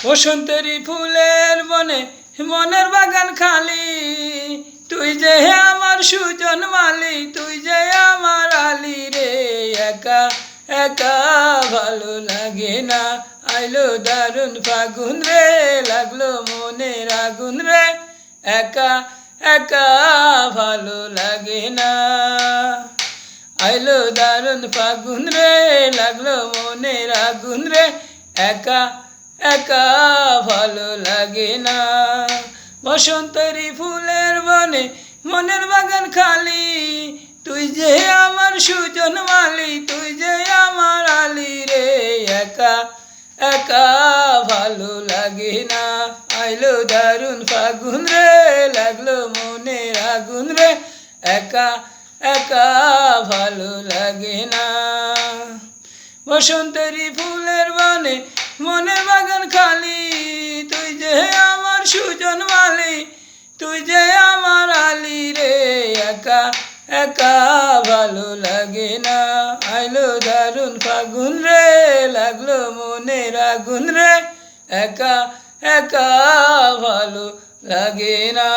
বসন্তেরই ফুলের বনে মনের বাগান খালি, তুই যে আমার সুজন মালি, তুই যে আমার আলি রে। একা একা ভালো লাগে না, আইলো দারুণ ফাগুন রে, লাগলো মনের আগুন রে। একা একা ভালো লাগে না, আইলো দারুণ ফাগুন রে, লাগলো মনের আগুন রে। একা একা ভালো লাগে না। বসন্তেরই ফুলের বনে মনের বাগান খালি, তুই যে আমার সুজন মালি, তুই যে আমার আলি রে। একা একা ভালো লাগে না, আইলো দারুণ ফাগুন রে, লাগলো মনের আগুন রে। একা একা ভালো লাগে না। বসন্তেরই ফুলের বনে মনের বাগান খালি, তুই যে আমার সুজন মালি, তুই যে আমার আলি রে। একা একা ভালো লাগে না, আইলো দারুণ ফাগুন রে, লাগলো মনের আগুন রে। একা একা ভালো লাগে না।